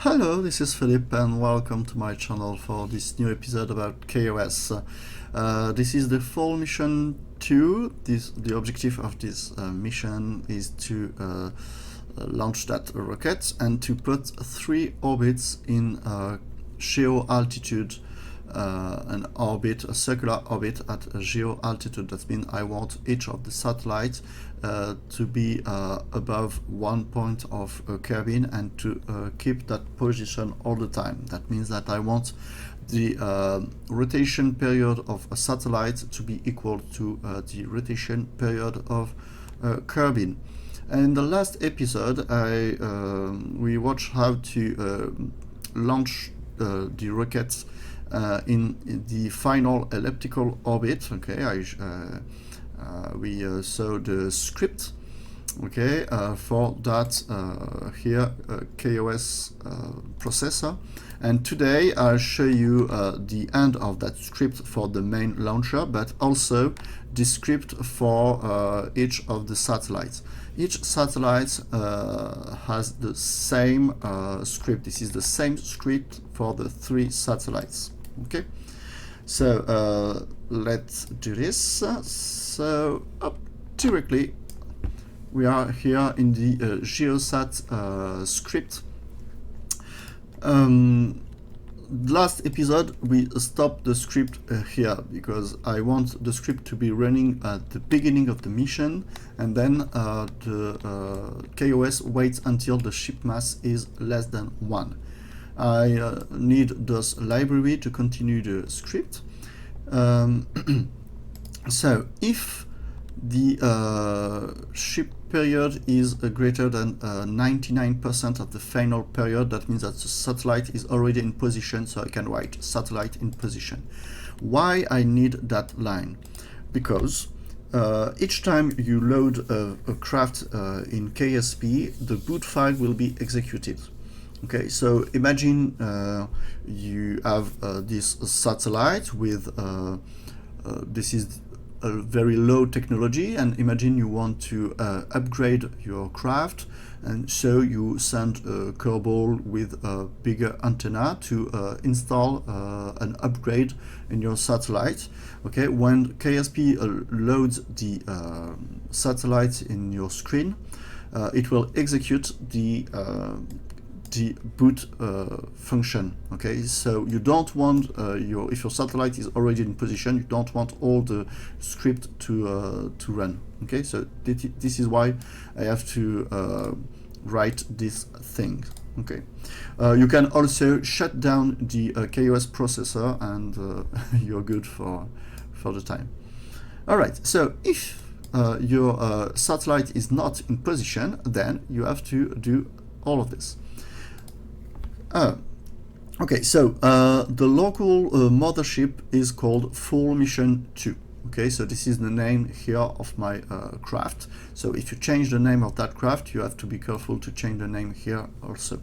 Hello, this is Philip and welcome to my channel for this new episode about kOS. This is the full mission 2. The objective of this mission is to launch that rocket and to put 3 orbits in geo altitude, an orbit, a circular orbit at a geo altitude. That means I want each of the satellites to be above 1 point of Kerbin and to keep that position all the time. That means that I want the rotation period of a satellite to be equal to the rotation period of Kerbin. And in the last episode, we watched how to launch the rockets in the final elliptical orbit. Okay, we saw the script. Okay, for that here kOS processor, and today I'll show you the end of that script for the main launcher, but also the script for each of the satellites. Each satellite has the same script. This is the same script for the 3 satellites. Okay, so let's do this. So directly we are here in the Geosat script. Last episode we stopped the script here because I want the script to be running at the beginning of the mission, and then the kOS waits until the ship mass is less than 1. I need this library to continue the script. So if the ship period is greater than 99% of the final period, that means that the satellite is already in position, so I can write satellite in position. Why I need that line? Because each time you load a craft in KSP, the boot file will be executed. Okay, so imagine you have this satellite with this is a very low technology, and imagine you want to upgrade your craft, and so you send a Kerbin with a bigger antenna to install an upgrade in your satellite. Okay, when KSP loads the satellite in your screen, it will execute the boot function. Okay, so you don't want if your satellite is already in position, you don't want all the script to run. Okay, so this is why I have to write this thing. Okay, you can also shut down the kOS processor and you're good for the time. All right, so if your satellite is not in position, then you have to do all of this. Okay, so the local mothership is called Full Mission 2. Okay, so this is the name here of my craft. So if you change the name of that craft, you have to be careful to change the name here also.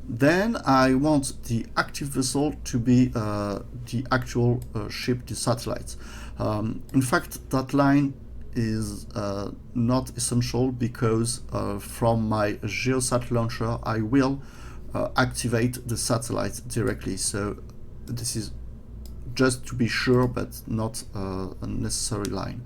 Then I want the active vessel to be the actual ship, the satellite. In fact, that line is not essential because from my Geosat launcher I will activate the satellite directly. So this is just to be sure, but not a necessary line.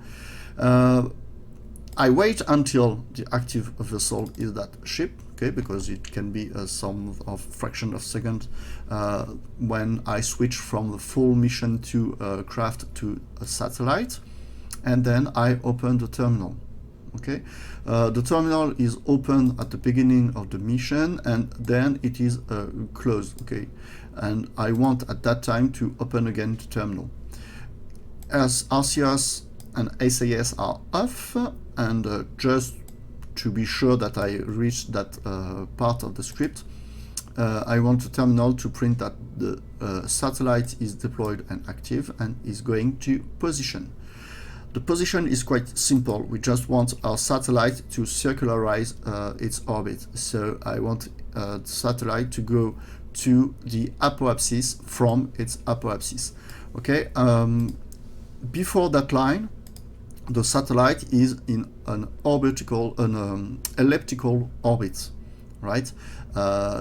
I wait until the active vessel is that ship, okay, because it can be some of fraction of second when I switch from the full mission to craft to a satellite, and then I open the terminal. Okay, the terminal is open at the beginning of the mission, and then it is closed. Okay, and I want at that time to open again the terminal. As RCS and SAS are off, and just to be sure that I reach that part of the script, I want the terminal to print that the satellite is deployed and active and is going to position. The position is quite simple. We just want our satellite to circularize its orbit. So I want the satellite to go to the apoapsis from its apoapsis. Okay. Before that line, the satellite is in an elliptical orbit, right?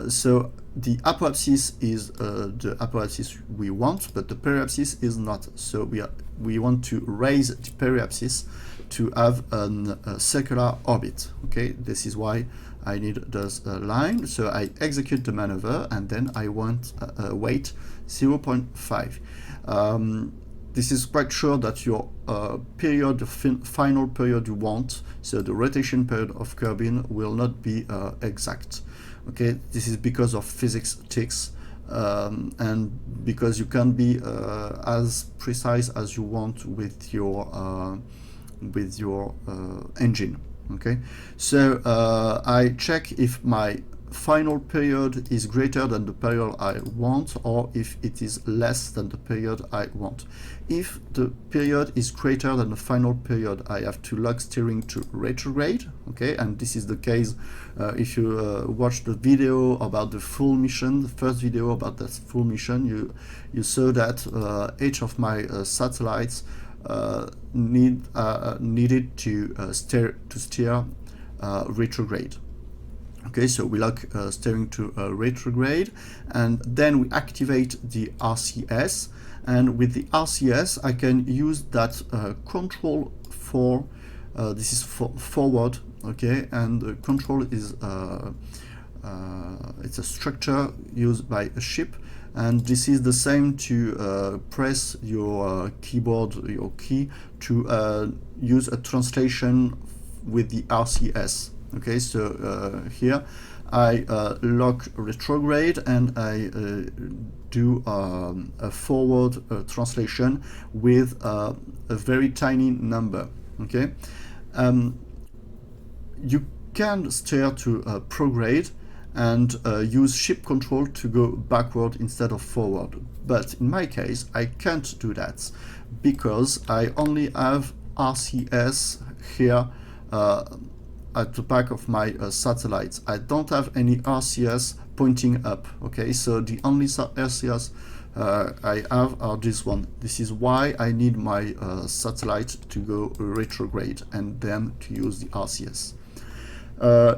So the apoapsis is the apoapsis we want, but the periapsis is not. So we want to raise the periapsis to have a circular orbit. Okay, this is why I need this line. So I execute the maneuver, and then I want weight 0.5. This is quite sure that your period, the final period you want, so the rotation period of Kerbin, will not be exact. Okay, this is because of physics ticks, and because you can be as precise as you want with your engine. Okay, so I check if my final period is greater than the period I want, or if it is less than the period I want. If the period is greater than the final period, I have to lock steering to retrograde. Okay, and this is the case if you watch the video about the full mission, the first video about that full mission, you saw that each of my satellites needed to steer retrograde. Okay, so we lock steering to retrograde, and then we activate the RCS, and with the RCS I can use that control for this is for forward. Okay, and the control is it's a structure used by a ship, and this is the same to press your keyboard, your key, to use a translation with the RCS. Okay, so here I lock retrograde, and I do a forward translation with a very tiny number. Okay, you can steer to prograde and use ship control to go backward instead of forward, but in my case I can't do that because I only have RCS here at the back of my satellites. I don't have any RCS pointing up. Okay, so the only RCS I have are this one. This is why I need my satellite to go retrograde and then to use the RCS.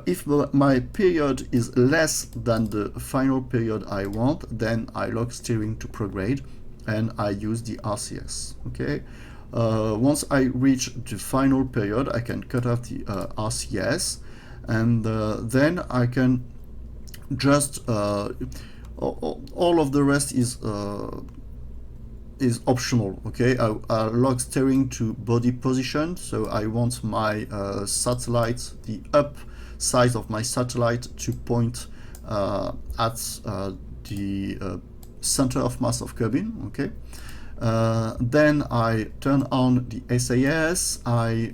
If my period is less than the final period I want, then I lock steering to prograde and I use the RCS. Okay. Once I reach the final period, I can cut off the RCS, and then I can just all of the rest is optional. Okay, I lock steering to body position, so I want my satellite, the up side of my satellite, to point at the center of mass of Kerbin. Okay. Then I turn on the SAS. I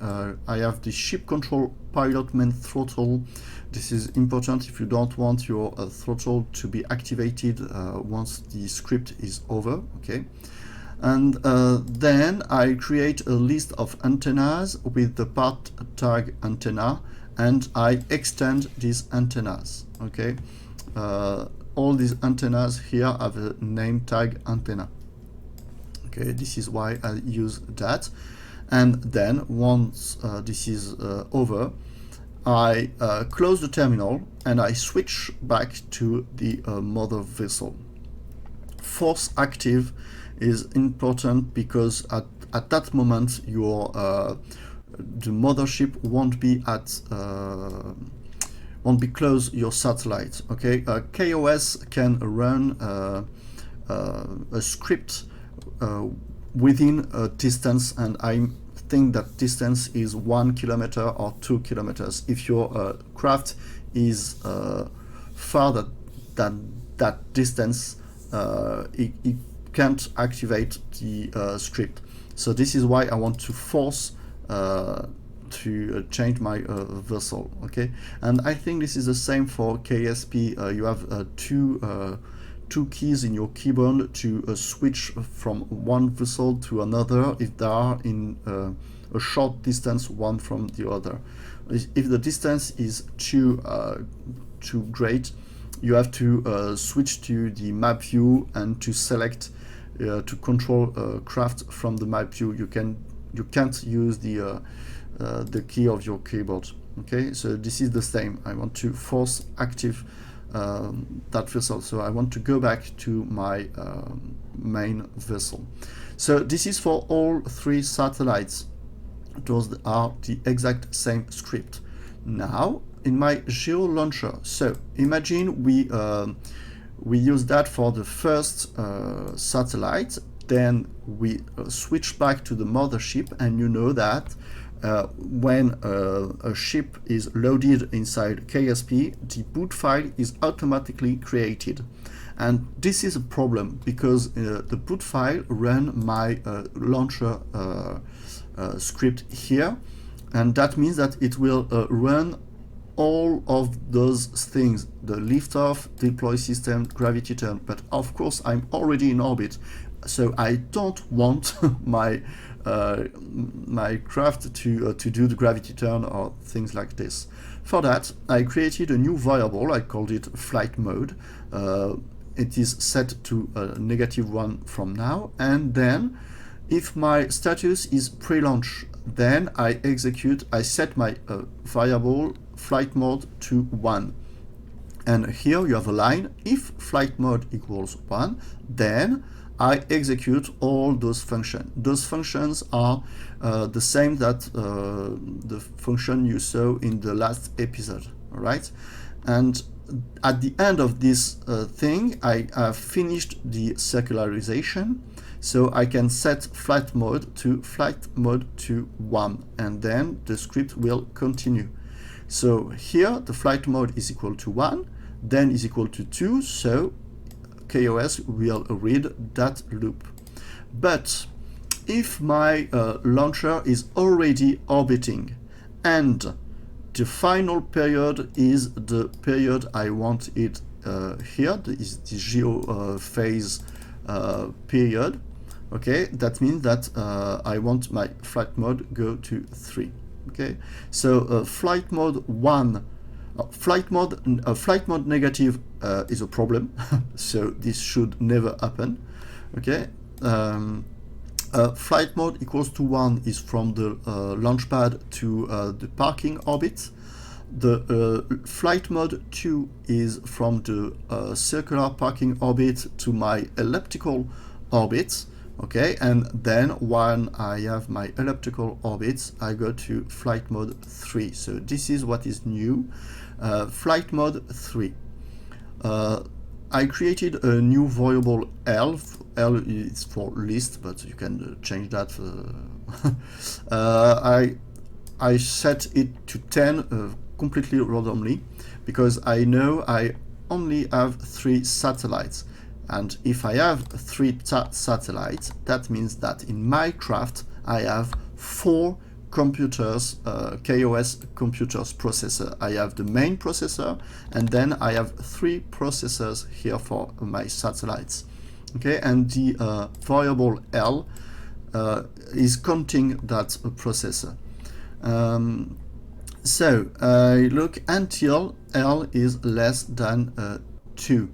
have the ship control pilot main throttle. This is important if you don't want your throttle to be activated once the script is over. Okay, and then I create a list of antennas with the part tag antenna, and I extend these antennas. Okay, all these antennas here have a name tag antenna. Okay, this is why I use that, and then once this is over, I close the terminal and I switch back to the mother vessel. Force active is important because at that moment your the mothership won't be close your satellite. Okay, kOS can run a script within a distance, and I think that distance is 1 kilometer or 2 kilometers. If your craft is farther than that distance, it can't activate the script. So this is why I want to force to change my vessel. Okay, and I think this is the same for KSP. You have two keys in your keyboard to switch from one vessel to another if they are in a short distance one from the other. If the distance is too great, you have to switch to the map view and to select to control craft from the map view. You can't use the key of your keyboard. Okay, so this is the same. I want to force active that vessel. So I want to go back to my main vessel. So this is for all 3 satellites. Those are the exact same script. Now in my Geo launcher, so imagine we use that for the first satellite, then we switch back to the mothership, and you know that when a ship is loaded inside KSP, the boot file is automatically created. And this is a problem because the boot file run my launcher script here, and that means that it will run all of those things: the liftoff, deploy system, gravity turn. But of course I'm already in orbit, so I don't want my my craft to do the gravity turn or things like this. For that, I created a new variable. I called it flight mode. It is set to -1 from now, and then if my status is pre-launch, then I set my variable flight mode to 1. And here you have a line: if flight mode equals 1, then I execute all those functions. Those functions are the same that the function you saw in the last episode, all right? And at the end of this thing, I have finished the circularization, so I can set flight mode to 1, and then the script will continue. So here the flight mode is equal to 1, then is equal to 2, so kOS will read that loop. But if my launcher is already orbiting and the final period is the period I want it here, is the geo phase period, okay, that means that I want my flight mode go to 3. Okay, so flight mode 1, flight mode negative is a problem, so this should never happen. Okay, flight mode equals to 1 is from the launch pad to the parking orbit. The flight mode 2 is from the circular parking orbit to my elliptical orbit. Okay, and then when I have my elliptical orbits, I go to flight mode 3. So this is what is new. Flight mode 3. I created a new variable L. L is for list, but you can change that. I set it to 10 completely randomly because I know I only have 3 satellites. And if I have 3 satellites, that means that in my craft I have 4 computers, kOS computers processor. I have the main processor, and then I have 3 processors here for my satellites. Okay, and the variable L is counting that processor. So I look until L is less than 2.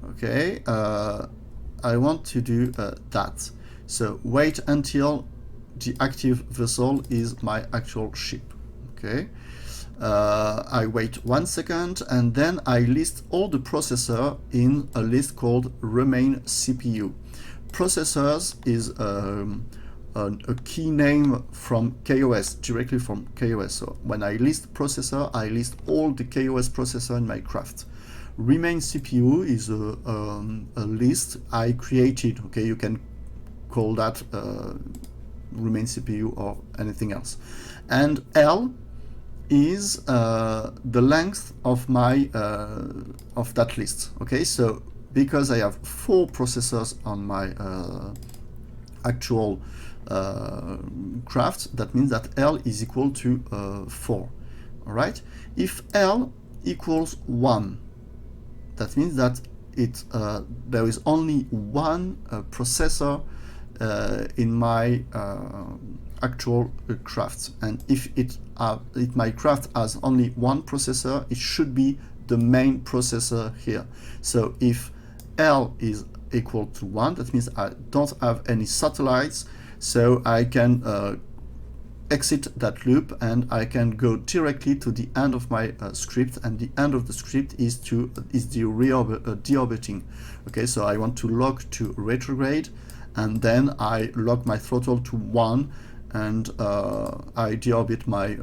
Okay, I want to do that. So wait until the active vessel is my actual ship. Okay, I wait 1 second, and then I list all the processor in a list called remain CPU. Processors is a key name from kOS, directly from kOS. So when I list processor, I list all the kOS processor in my craft. Remain CPU is a list I created. Okay, you can call that remain CPU or anything else. And L is the length of my of that list. Okay, so because I have 4 processors on my actual craft, that means that L is equal to 4. All right. If L equals 1, that means that there is only 1 processor in my actual craft, and if my craft has only 1 processor, it should be the main processor here. So if L is equal to 1, that means I don't have any satellites, so I can exit that loop, and I can go directly to the end of my script, and the end of the script is the deorbiting. Okay, so I want to lock to retrograde, and then I lock my throttle to 1, and I deorbit my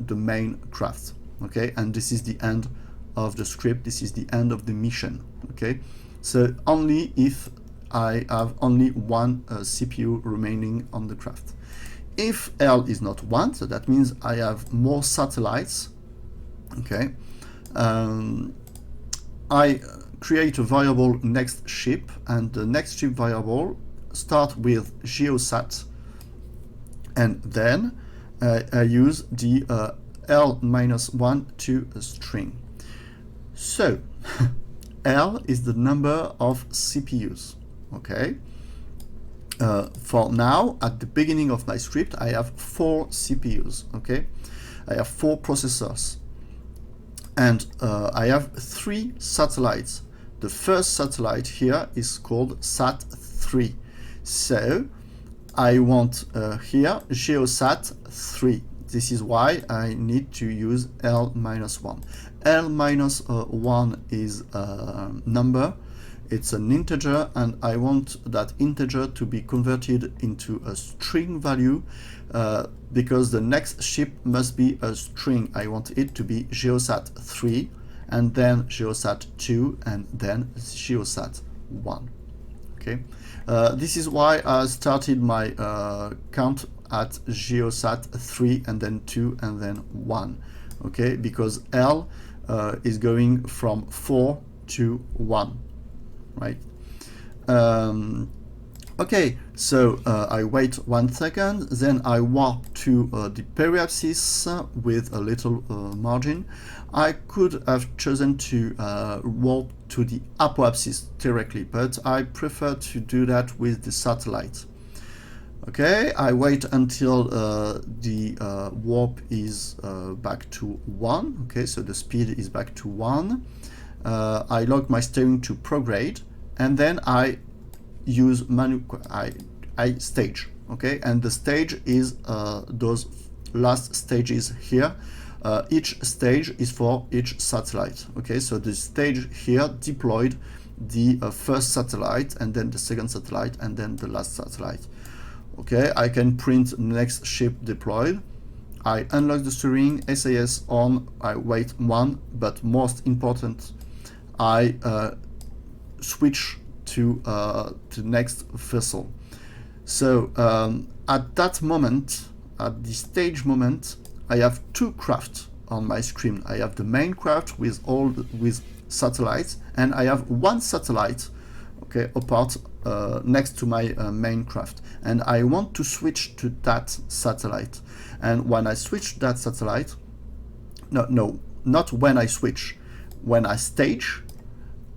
the main craft. Okay, and this is the end of the script. This is the end of the mission. Okay, so only if I have only one CPU remaining on the craft. If L is not 1, so that means I have more satellites. Okay, I create a variable next ship, and the next ship variable start with Geosat, and then I use the L-1 to a string. So L is the number of CPUs. Okay. For now, at the beginning of my script, I have 4 CPUs. Okay, I have 4 processors, and I have 3 satellites. The first satellite here is called SAT3. So I want here Geosat 3. This is why I need to use L-1. L-1 is a number. It's an integer, and I want that integer to be converted into a string value because the next ship must be a string. I want it to be Geosat 3, and then Geosat 2, and then Geosat 1. Okay, this is why I started my count at Geosat 3, and then 2, and then 1. Okay, because L is going from 4 to 1. Right. Okay, so I wait 1 second, then I warp to the periapsis with a little margin. I could have chosen to warp to the apoapsis directly, but I prefer to do that with the satellite. Okay, I wait until the warp is back to 1. Okay, so the speed is back to 1. I lock my steering to prograde, and then I use I stage. Okay, and the stage is those last stages here. Each stage is for each satellite. Okay, so the stage here deployed the first satellite, and then the second satellite, and then the last satellite. Okay, I can print next ship deployed. I unlock the steering, SAS on, I wait 1, but most important, I switch to the next vessel. So at that moment, at the stage moment, I have 2 craft on my screen. I have the main craft with satellites, and I have 1 satellite, okay, apart next to my main craft, and I want to switch to that satellite. And when I switch that satellite, no, not when I switch, when I stage,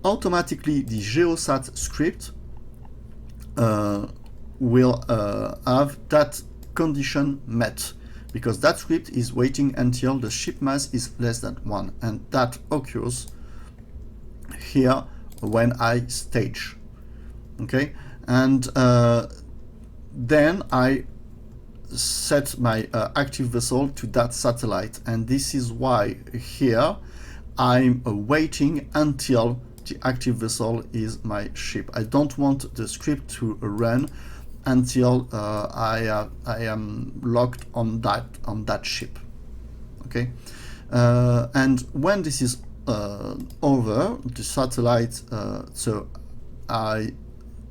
automatically the Geosat script will have that condition met, because that script is waiting until the ship mass is less than 1, and that occurs here when I stage. Okay, and then I set my active vessel to that satellite, and this is why here I'm waiting until the active vessel is my ship. I don't want the script to run until I am locked on that ship. Okay, and when this is over, the satellite, so I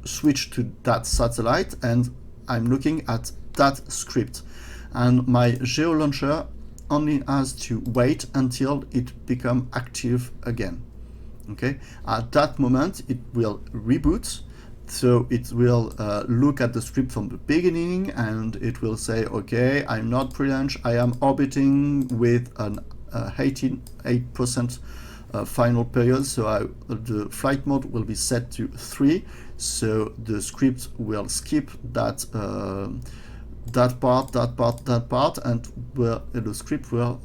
switch to that satellite, and I'm looking at that script, and my Geo launcher only has to wait until it becomes active again. Okay, at that moment it will reboot, so it will look at the script from the beginning, and it will say, okay, I'm not pre-launch, I am orbiting with an 88% final period, so the flight mode will be set to 3, so the script will skip that part, and the script will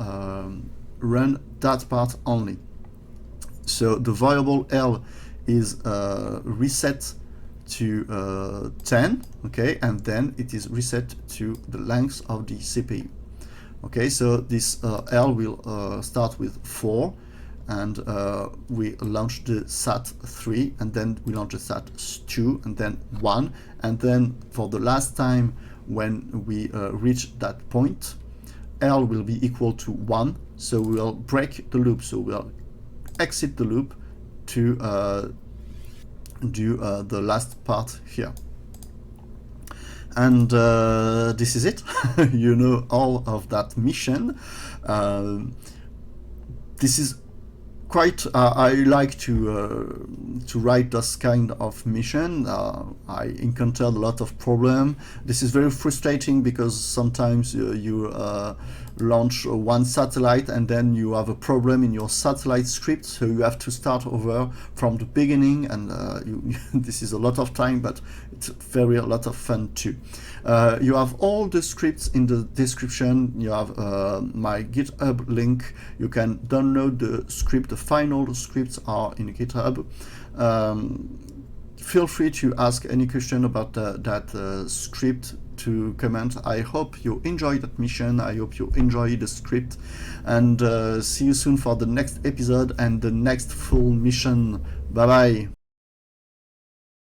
run that part only. So the variable L is reset to 10, okay, and then it is reset to the length of the CPU. Okay, so this L will start with 4, and we launch the SAT3, and then we launch the SAT2, and then 1, and then for the last time when we reach that point, L will be equal to 1, so we'll break the loop, so we'll exit the loop to do the last part here. And this is it. You know all of that mission. This is quite I like to write this kind of mission. I encountered a lot of problem. This is very frustrating because sometimes you launch one satellite and then you have a problem in your satellite script, so you have to start over from the beginning, and this is a lot of time, but it's a lot of fun too. You have all the scripts in the description. You have my GitHub link. You can download the script. The final scripts are in GitHub. Feel free to ask any question about that script to comment. I hope you enjoy that mission. I hope you enjoy the script, and see you soon for the next episode and the next full mission. Bye bye.